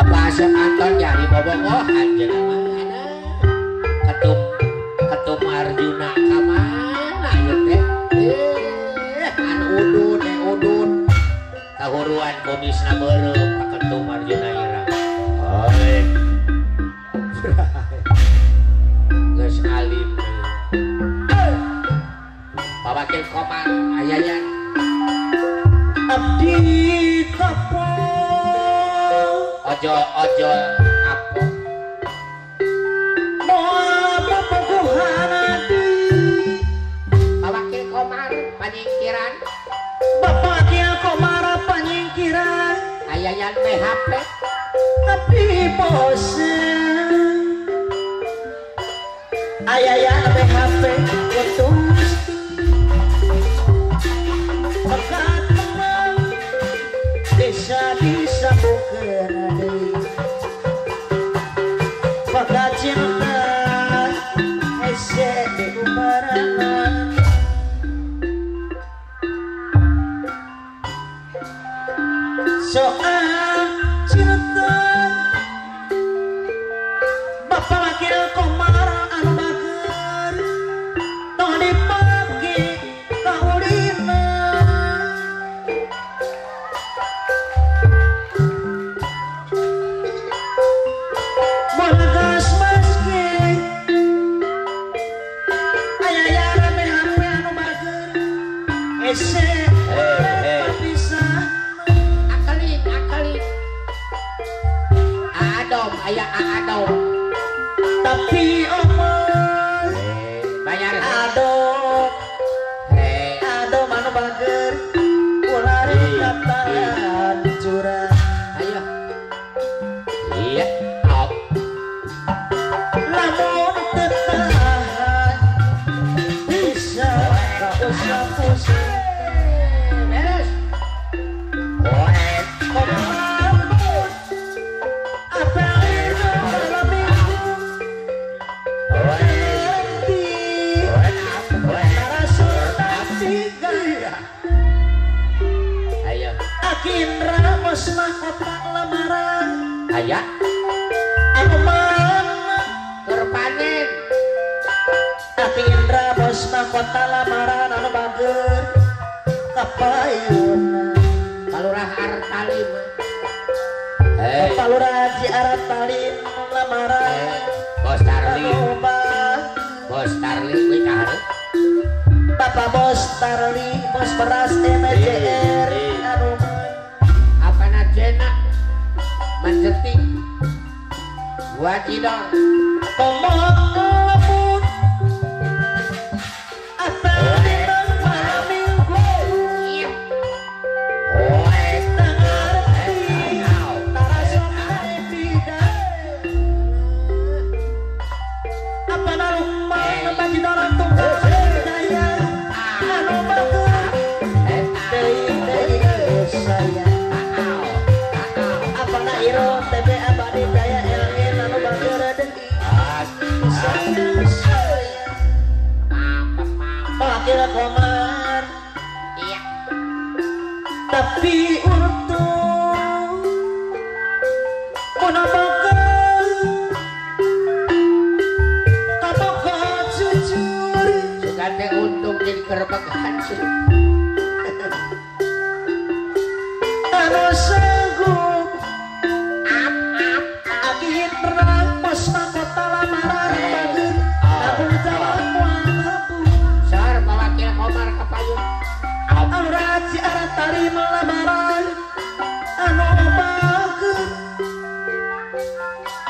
Bapak Asep Anton jadi bobogohan jenama ketum Arjuna kamana ieu teh anu udun kahuruan kumisna beureum ka ketum Arjuna irang oi geus alim Pak Wakil Komar ayayan abdi kapo ojo apa moal bobogohan adi Pak Wakil Komar panyingkiran Bapak Wakil Komar panyingkiran ayayan PHP tapi bosen ayayan PHP putus pekat menang bisa bukan adai pekat cinta hese di umaranan soal cinta Bapak Wakil Komar anu bager no dipake kaulina monegas meski aya rame HP anu bager ese adom tapi omong bayar adom anu bager ulari katalan curang ayo iya op lamun tetahan bisa kapus-kapus beres Indra bos mahkota lamaran aya anu mana terpanen tapi Indra bos mahkota lamaran anu bager kapayuna Palurah Artalim Palurah Haji Artalim lamaran Bos Tarlim nikah Bapak Bos Tarli bos beras MJR anu Jena mencetik wajidor komod apel dinang malam minggu tangarti tarasomai tidak apa narumah ngebajidoran tunggal daya anu bagus dari saya Iro TB abadi daya LN anu bager deui saya Wakil Komar iya tapi untung monoboga kaboga jujur sugan teh untung jadi kerebegan sih anu sanggup bos mahkota lamaran bager tabung jalan mual sar Pak Wakil Komar kapayun Auraji Aratari lamaran anu bager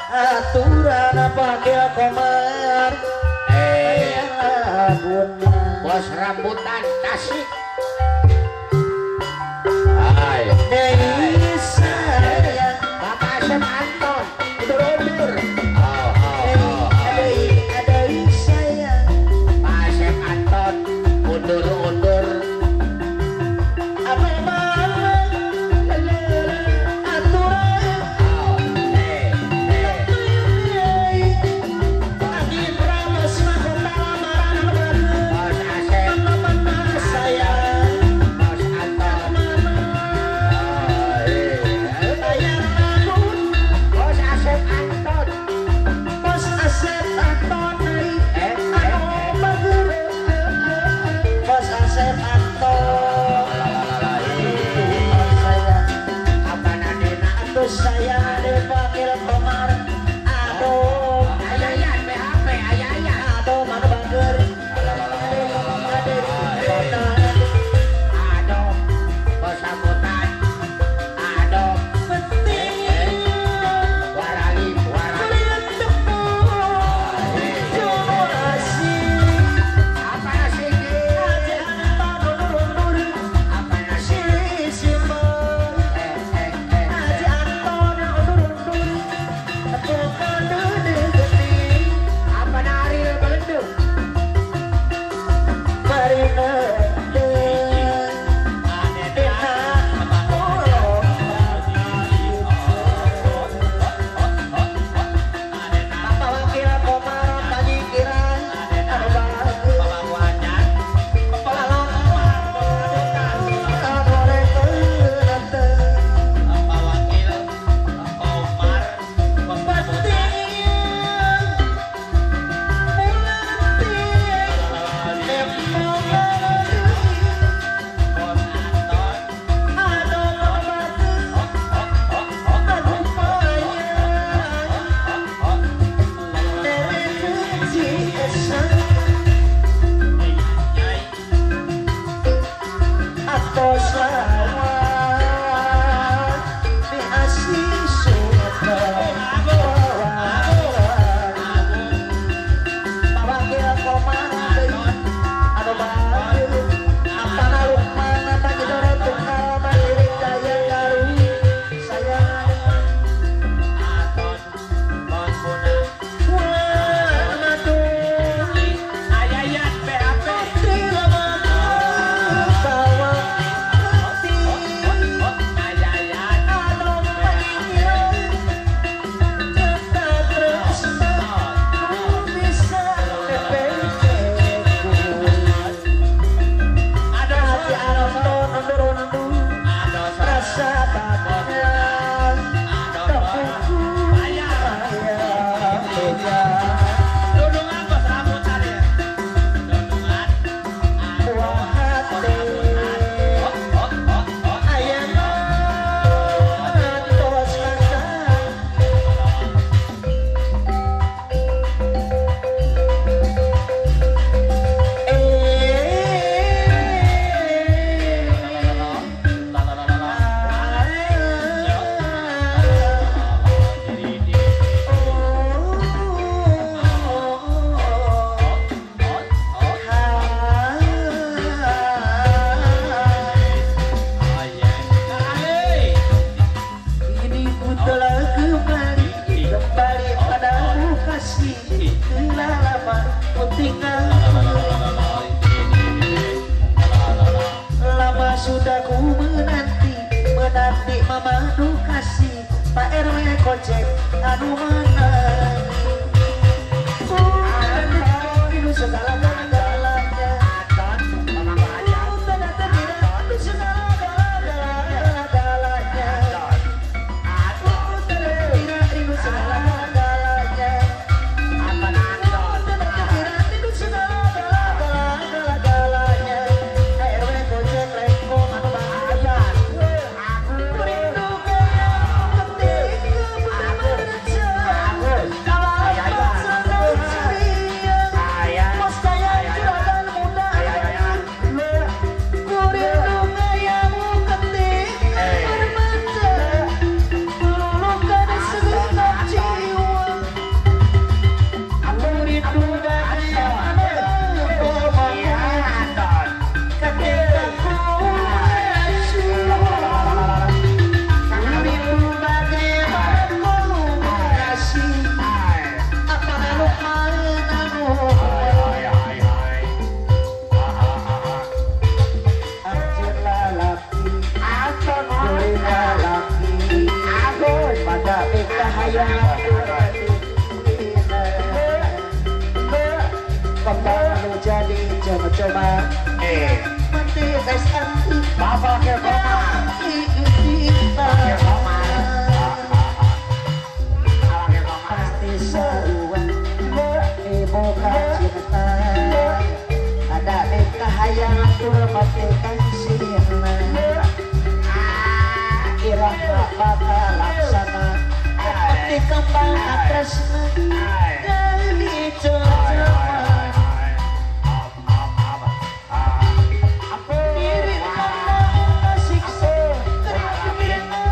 aturan Wakil Komar laguna bos rambutan Tasik Dewi sayang Bapak Asep Anton udur ada sayang Pak Asep Anton undur apa aturan Agin Ramos mahkota lamaran anu bager Bos Asep saya Asep Anton saya dipanggil Komar. Aduh, Ayayan BHP ayayan. aduh mana bager. Aduh, bos sambutan. Aduh, Penting warali. untuk asih. Apa nasi ini? Aja Anton nur Apa nasi? simbol. Aja Anton nur bukan gede. Apa nari belendung? Marina Papa wakil Komar panyikiran anu bagus Ayayan BHP. Dudungan bos rambutan ya. Dudungan. Ini ku telah kembali padamu kasih. Telah lama ku tinggal, lama sudah ku menanti mama nu kasih. Pak RW Kocek anu mana itu segala-galanya. Jadi coba-coba mati tes anti Bapak ke Komar. Ke Komar. Alake Komar. pasti seruan ibu cinta ada nikah yang wakilkan sirna irama bakal laksana seperti kembang atrasna dari cocoman diri mana siksa terkirna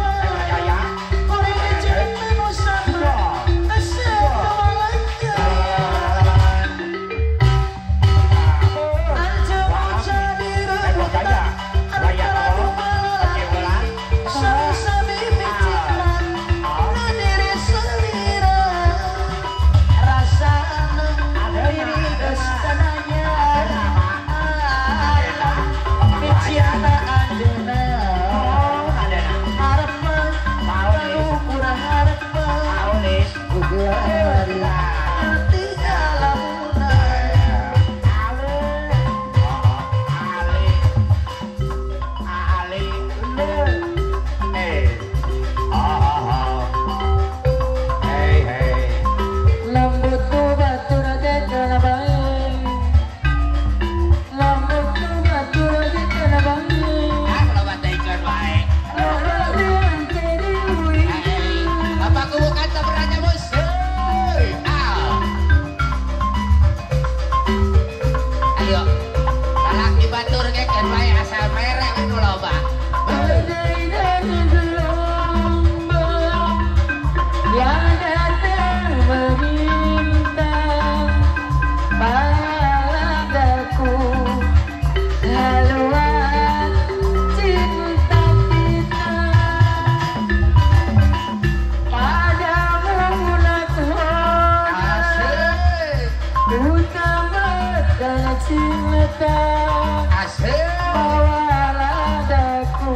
korek cerita nusana asal kawalanya anjung jadi rebutan antara dua lelaki sama-sama biciran na diri selira rasa diri kestananya biciana adena harapan lalu kurang harapan gugari hati alamunai lembut tu batur ada kenabang lembut tu batur ada kenabang yang datang meminta padaku haluan cinta kita padamu nakulah utama dan cinta bawalah daku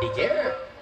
DJ